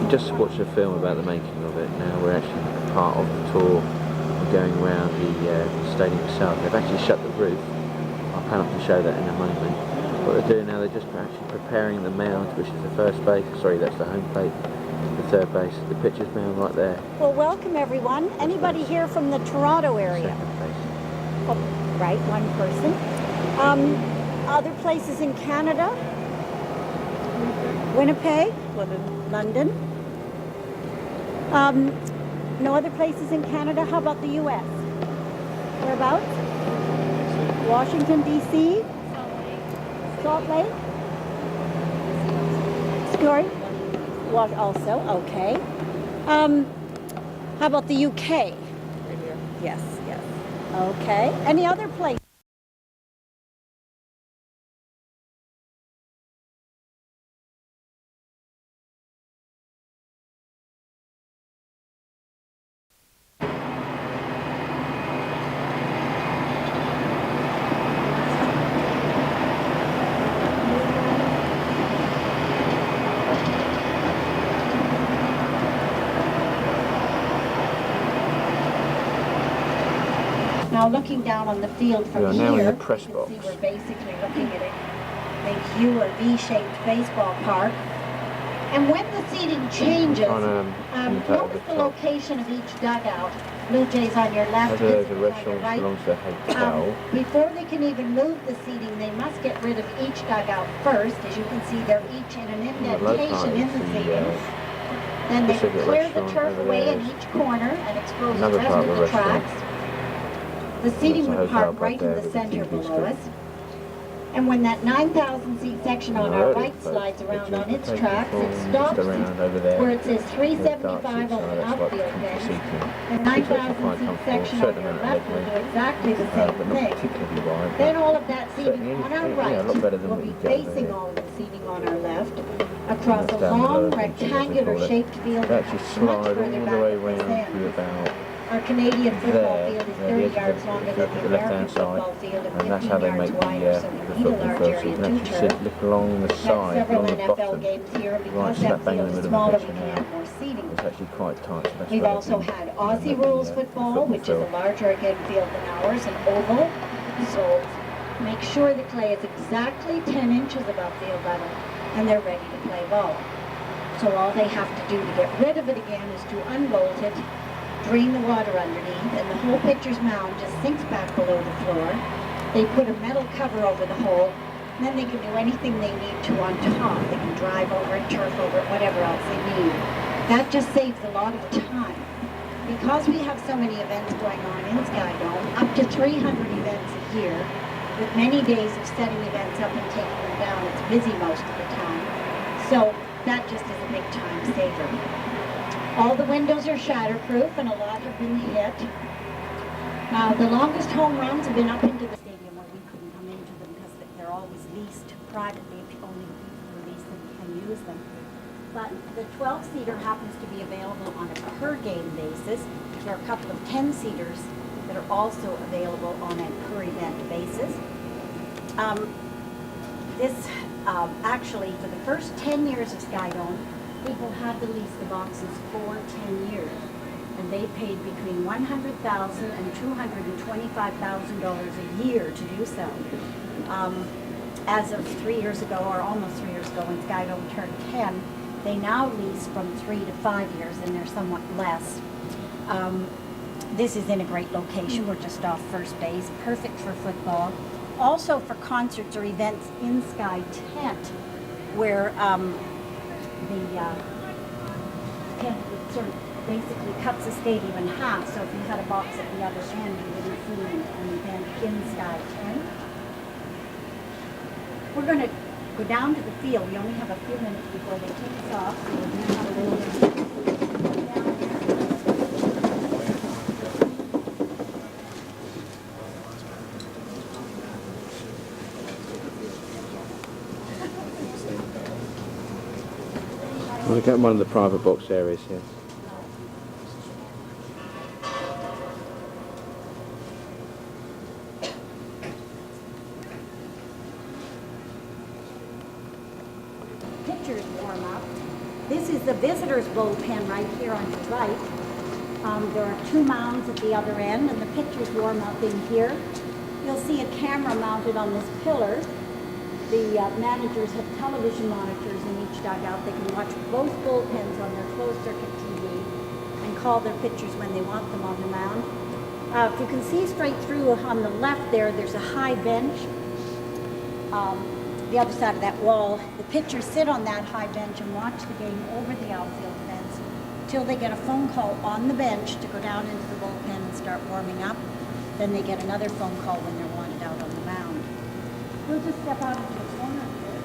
just watched a film about the making of it. Now we're actually part of the tour. We're going around the stadium itself. They've actually shut the roof. I'll plan up to show that in a moment. What they're doing now, they're just actually preparing the mound, which is the first base. Sorry, that's the home plate. The third base, the pitcher's mound right there. Well, welcome everyone. Anybody here from the Toronto area? Second base. Oh, right, one person. Other places in Canada? Winnipeg? London. No other places in Canada? How about the U.S.? Whereabouts? Washington, D.C.? Salt Lake? Sorry? Also, okay. How about the UK? Right here. Yes, yes. Okay. Any other place? Now looking down on the field from We are here, now in the press box. you can see we're basically looking at a big U or V-shaped baseball park. And when the seating changes, notice the location of each dugout. Blue Jays on your left, there's a Pistons on your restaurant right. belongs to a hotel. Before they can even move the seating, they must get rid of each dugout first. As you can see, they're each in an indentation in the seating. Then they clear the turf away in each corner and expose the rest of the tracks. The seating would park right in the center below us. And when that 9,000 seat section on our right slides around on its tracks, it stops where it says 375 on the outfield bench. The 9,000 seat section on your left will do exactly the same thing. Then all of that seating on our right will be facing all of the seating on our left across a long rectangular shaped field much further back at the end. Our Canadian football field is 30 yards longer than the American football field and 15 yards wider, so we need a large area to turf. Look along the We have side, several along the NFL bottom. games here, and because Right, that slap bang in the field is middle of smaller, the we pitch can now. have more seating. It's actually quite tight, so that's We've why also they had do Aussie the, rules football, which is a larger again field than ours, an oval. So make sure the clay is exactly 10 inches above field level, and they're ready to play ball. So all they have to do to get rid of it again is to unbolt it, drain the water underneath, and the whole pitcher's mound just sinks back below the floor. They put a metal cover over the hole, and then they can do anything they need to on top. They can drive over it, turf over it, whatever else they need. That just saves a lot of time. Because we have so many events going on in Skydome, up to 300 events a year, with many days of setting events up and taking them down. It's busy most of the time. So that just is a big time saver. All the windows are shatterproof and a lot have been hit. The longest home runs have been up into the stadium where we couldn't come into them because they're always leased privately. Only the people who lease them can use them. But the 12-seater happens to be available on a per-game basis. There are a couple of 10-seaters that are also available on a per-event basis. Actually, for the first 10 years of Skydome, people had to lease the boxes for 10 years, and they paid between $100,000 and $225,000 a year to do so. As of 3 years ago, or almost 3 years ago, when Skydome turned 10, they now lease from 3 to 5 years, and they're somewhat less. This is in a great location. We're just off first base, perfect for football. Also for concerts or events in Sky Tent, where the tent sort of basically cuts the stadium in half. So if you had a box at the other end, you wouldn't see an event in Sky Tent. We're going to go down to the field. We only have a few minutes before they take us off, so we're going to have a little We'll get one of the private box areas here. pitchers warm up. This is the visitor's bullpen right here on your right. There are 2 mounds at the other end, and the pitchers warm up in here. You'll see a camera mounted on this pillar. The managers have television monitors in each dugout. They can watch both bullpens on their closed-circuit TV and call their pitchers when they want them on the mound. If you can see straight through on the left there's a high bench. The other side of that wall, the pitchers sit on that high bench and watch the game over the outfield fence till they get a phone call on the bench to go down into the bullpen and start warming up. Then they get another phone call when they're wanted out on the mound. We'll just step out into the corner here.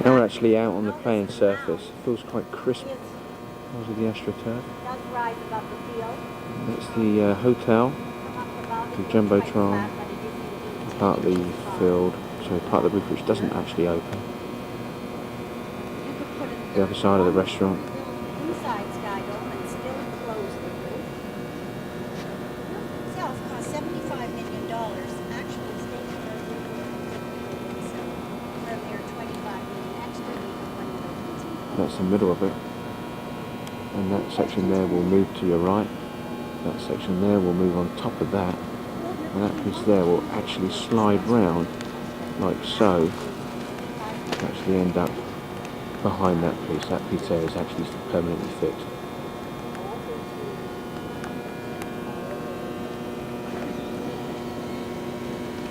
Now we're actually out on the playing surface. It feels quite crisp. Those are the AstroTurf. It does rise above the field. That's the hotel, the Jumbotron, part of the field, sorry, part of the roof which doesn't actually open. The other side of the restaurant. Inside Skydome and still close the roof. Itself cost $75 million. Actually, state for a mere $25 million extra when it opens. That's the middle of it. And that section there will move to your right. That section there will move on top of that. And that piece there will actually slide round like so. Actually end up behind that piece. That piece there is actually permanently fixed.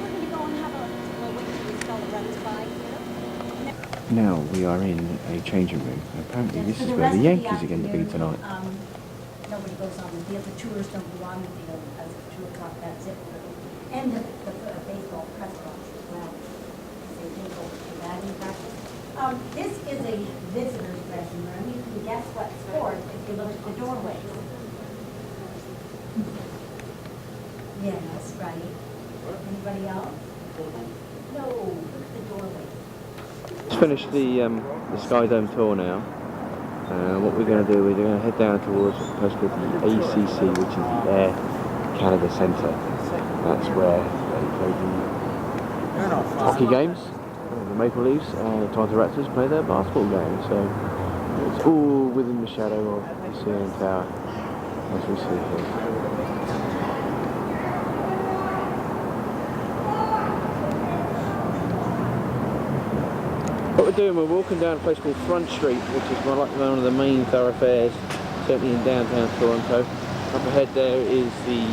We're going to go and have a wait till this fellow runs by here. Now we are in a changing room. Apparently this is where the Yankees are going to be tonight. Nobody goes on the field. The tours don't go on the field as of 2 o'clock. That's it. And the baseball press box as well. They take over for batting practice. This is a visitor's dressing room. You can guess what sport if you look at the doorway. Yeah, that's right. Anybody else? No, look at the doorway. Let's finish the Skydome tour now. What we're going to do is we're going to head down towards a place called the ACC, which is the Air Canada Centre. That's where they play the hockey games, the Maple Leafs and the Toronto Raptors play their basketball games. So it's all within the shadow of the CN Tower, as we see here. What we're doing, we're walking down a place called Front Street, which is one of the main thoroughfares, certainly in downtown Toronto. Up ahead there is the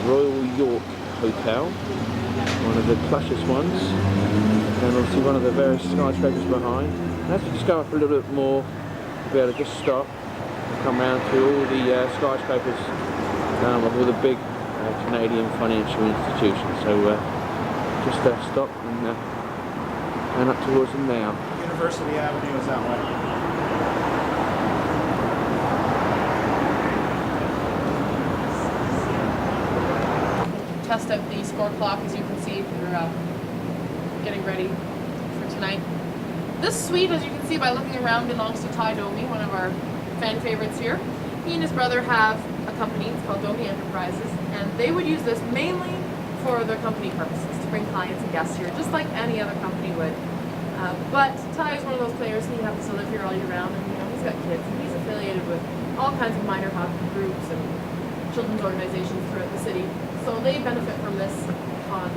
Royal York Hotel, one of the plushest ones, and obviously one of the various skyscrapers behind. And as we just go up a little bit more, we'll be able to just stop and come round to all the skyscrapers with all the big Canadian financial institutions. So just stop and up towards them now. University Avenue is that way. Test out the score clock, as you can see. We're getting ready for tonight. This suite, as you can see by looking around, belongs to Ty Domi, one of our fan favorites here. He and his brother have a company, it's called Domi Enterprises, and they would use this mainly for their company purposes, to bring clients and guests here, just like any other company would. But Ty is one of those players, he happens to live here all year round, and he's got kids, and he's affiliated with all kinds of minor hockey groups and children's organizations throughout the city. So they benefit from this on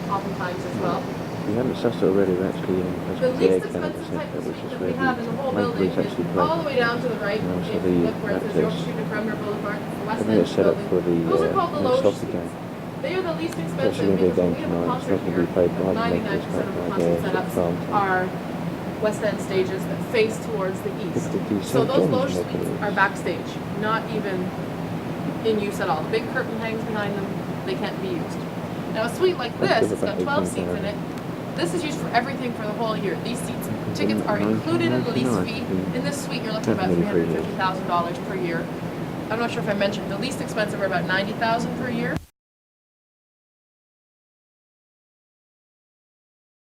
oftentimes as well. We haven't sussed it already, we're actually in The the least Air Canada expensive Centre, type of which is suite that where we have in the whole Maple building Leafs actually is play. all the way down to the right. And also If the you look where it says York Raptors. Street and Bremer Boulevard, the West I think End it's set up for the Those are called the loge soccer suites. game. They are the least It's expensive actually going to be a because game when we have a tonight. It's not concert going to here, be played by the 99% Lakers, of the but concert by setups France. are West End stages that face towards the east. The So St. those John's loge Maple suites Leafs. are backstage, not even in use at all. The big curtain hangs behind them, they can't be used. Now a suite like Let's this, give it's it got back 12 seats in 18,000. it. This is used for everything for the whole year. These seats, tickets are included in the lease fee. In this suite, you're looking at about $350,000 per year. I'm not sure if I mentioned, the least expensive are about $90,000 per year.